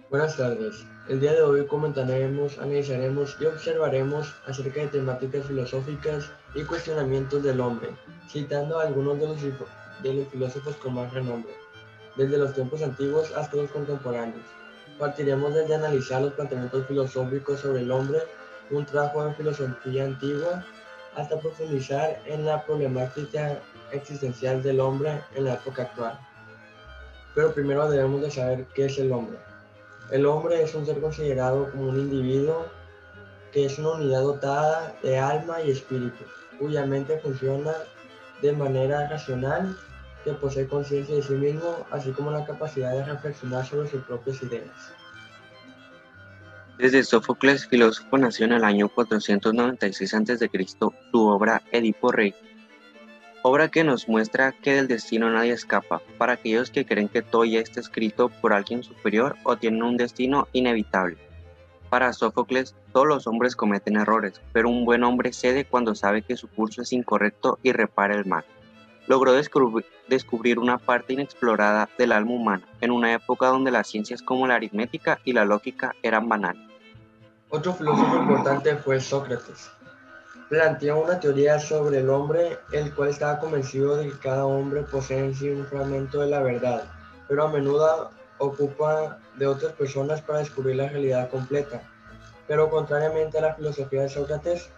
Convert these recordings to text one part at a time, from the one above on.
Buenas tardes. El día de hoy comentaremos, analizaremos y observaremos acerca de temáticas filosóficas y cuestionamientos del hombre, citando a algunos de los filósofos con más renombre, desde los tiempos antiguos hasta los contemporáneos. Partiremos desde analizar los planteamientos filosóficos sobre el hombre, un trabajo de filosofía antigua, hasta profundizar en la problemática existencial del hombre en la época actual. Pero primero debemos de saber qué es el hombre. El hombre es un ser considerado como un individuo que es una unidad dotada de alma y espíritu, cuya mente funciona de manera racional, que posee conciencia de sí mismo, así como la capacidad de reflexionar sobre sus propias ideas. Desde Sófocles, filósofo, nació en el año 496 a.C., su obra Edipo Rey, obra que nos muestra que del destino nadie escapa, para aquellos que creen que todo ya está escrito por alguien superior o tienen un destino inevitable. Para Sófocles, todos los hombres cometen errores, pero un buen hombre cede cuando sabe que su curso es incorrecto y repara el mal. Logró descubrir una parte inexplorada del alma humana, en una época donde las ciencias como la aritmética y la lógica eran banales. Otro filósofo importante fue Sócrates. Planteó una teoría sobre el hombre, el cual estaba convencido de que cada hombre posee en sí un fragmento de la verdad, pero a menudo ocupa de otras personas para descubrir la realidad completa. Pero contrariamente a la filosofía de Sócrates,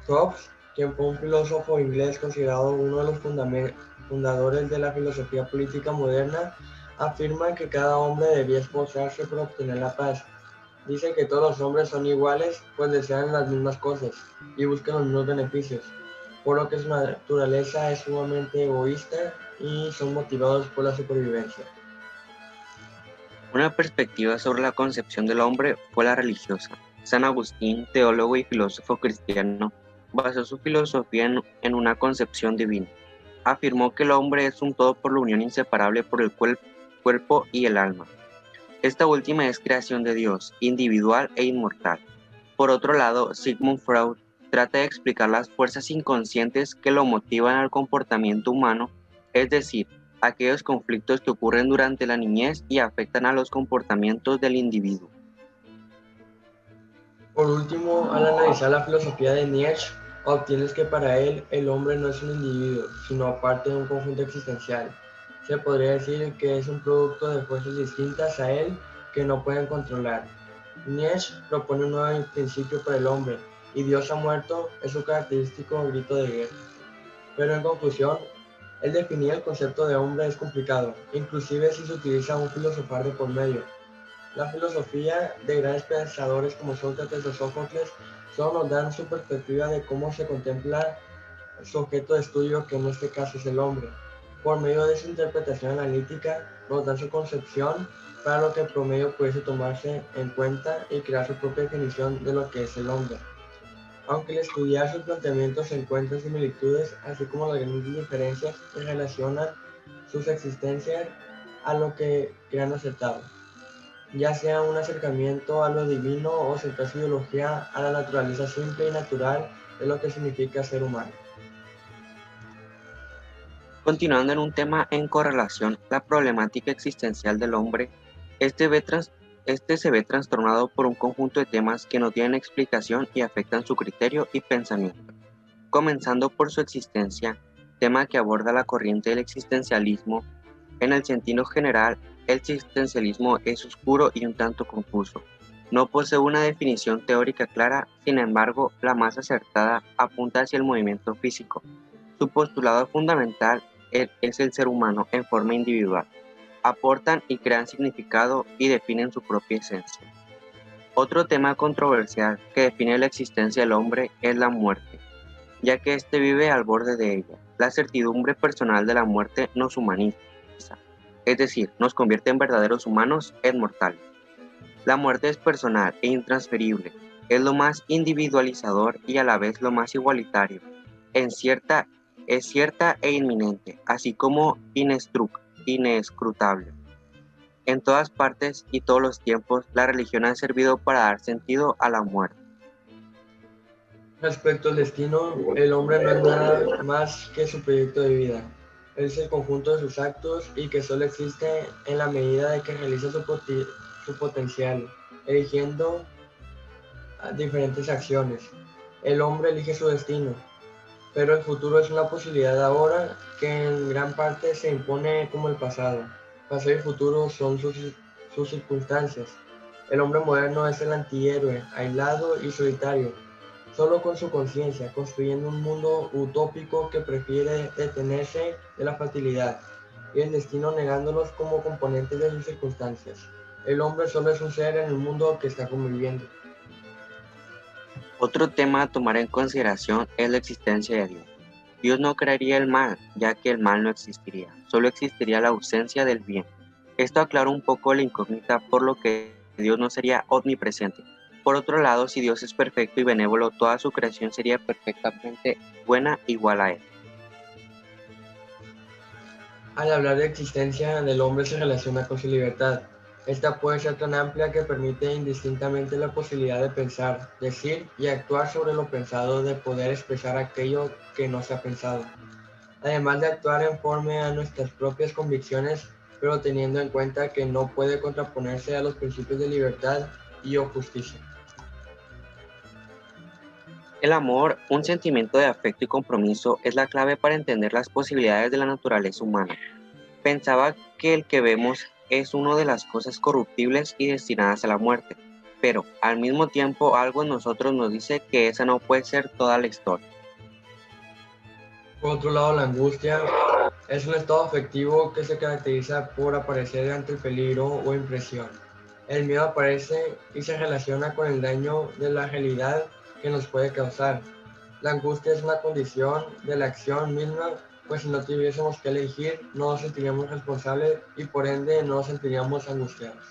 Hobbes, quien fue un filósofo inglés considerado uno de los fundadores de la filosofía política moderna, afirma que cada hombre debía esforzarse por obtener la paz. Dice que todos los hombres son iguales, pues desean las mismas cosas y buscan los mismos beneficios, por lo que su naturaleza es sumamente egoísta y son motivados por la supervivencia. Una perspectiva sobre la concepción del hombre fue la religiosa. San Agustín, teólogo y filósofo cristiano, basó su filosofía en una concepción divina. Afirmó que el hombre es un todo por la unión inseparable por el cuerpo y el alma. Esta última es creación de Dios, individual e inmortal. Por otro lado, Sigmund Freud trata de explicar las fuerzas inconscientes que lo motivan al comportamiento humano, es decir, aquellos conflictos que ocurren durante la niñez y afectan a los comportamientos del individuo. Por último, al analizar la filosofía de Nietzsche, obtienes que para él el hombre no es un individuo, sino parte de un conjunto existencial. Se podría decir que es un producto de fuerzas distintas a él que no pueden controlar. Nietzsche propone un nuevo principio para el hombre, y Dios ha muerto es su característico grito de guerra. Pero en conclusión, el definir el concepto de hombre es complicado, inclusive si se utiliza un filosofar de por medio. La filosofía de grandes pensadores como Sócrates o Sófocles solo nos dan su perspectiva de cómo se contempla su objeto de estudio, que en este caso es el hombre. Por medio de su interpretación analítica, nos dan su concepción para lo que el promedio pudiese tomarse en cuenta y crear su propia definición de lo que es el hombre. Aunque al estudiar sus planteamientos se encuentran similitudes, así como las grandes diferencias que relacionan sus existencias a lo que han aceptado, ya sea un acercamiento a lo divino o centrar su ideología a la naturaleza simple y natural de lo que significa ser humano. Continuando en un tema en correlación, la problemática existencial del hombre, este, este se ve trastornado por un conjunto de temas que no tienen explicación y afectan su criterio y pensamiento. Comenzando por su existencia, tema que aborda la corriente del existencialismo. En el sentido general, el existencialismo es oscuro y un tanto confuso. No posee una definición teórica clara, sin embargo, la más acertada apunta hacia el movimiento físico. Su postulado fundamental es el ser humano en forma individual. Aportan y crean significado y definen su propia esencia. Otro tema controversial que define la existencia del hombre es la muerte, ya que éste vive al borde de ella. La certidumbre personal de la muerte nos humaniza, es decir, nos convierte en verdaderos humanos e inmortales. La muerte es personal e intransferible, es lo más individualizador y a la vez lo más igualitario. Es cierta e inminente, así como inescrutable. En todas partes y todos los tiempos, la religión ha servido para dar sentido a la muerte. Respecto al destino, el hombre no es nada más que su proyecto de vida. Es el conjunto de sus actos y que solo existe en la medida de que realiza su potencial, eligiendo diferentes acciones. El hombre elige su destino, pero el futuro es una posibilidad ahora que en gran parte se impone como el pasado. Pasado y futuro son sus circunstancias. El hombre moderno es el antihéroe, aislado y solitario, solo con su conciencia, construyendo un mundo utópico que prefiere detenerse de la fatalidad y el destino negándolos como componentes de sus circunstancias. El hombre solo es un ser en el mundo que está conviviendo. Otro tema a tomar en consideración es la existencia de Dios. Dios no crearía el mal, ya que el mal no existiría, solo existiría la ausencia del bien. Esto aclara un poco la incógnita por lo que Dios no sería omnipresente. Por otro lado, si Dios es perfecto y benévolo, toda su creación sería perfectamente buena igual a Él. Al hablar de existencia del hombre se relaciona con su libertad. Esta puede ser tan amplia que permite indistintamente la posibilidad de pensar, decir y actuar sobre lo pensado, de poder expresar aquello que no se ha pensado. Además de actuar en forma a nuestras propias convicciones, pero teniendo en cuenta que no puede contraponerse a los principios de libertad y o justicia. El amor, un sentimiento de afecto y compromiso, es la clave para entender las posibilidades de la naturaleza humana. Pensaba que el que vemos es una de las cosas corruptibles y destinadas a la muerte, pero al mismo tiempo algo en nosotros nos dice que esa no puede ser toda la historia. Por otro lado, la angustia es un estado afectivo que se caracteriza por aparecer ante el peligro o impresión. El miedo aparece y se relaciona con el daño de la realidad que nos puede causar. La angustia es una condición de la acción misma, pues si no tuviésemos que elegir, no nos sentiríamos responsables y por ende no nos sentiríamos angustiados.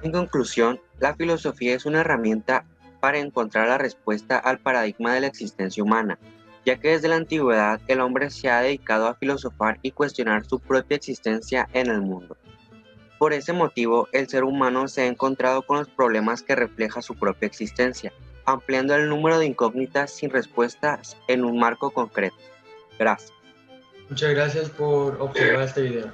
En conclusión, la filosofía es una herramienta para encontrar la respuesta al paradigma de la existencia humana, ya que desde la antigüedad el hombre se ha dedicado a filosofar y cuestionar su propia existencia en el mundo. Por ese motivo, el ser humano se ha encontrado con los problemas que refleja su propia existencia, ampliando el número de incógnitas sin respuestas en un marco concreto. Gracias. Muchas gracias por observar este video.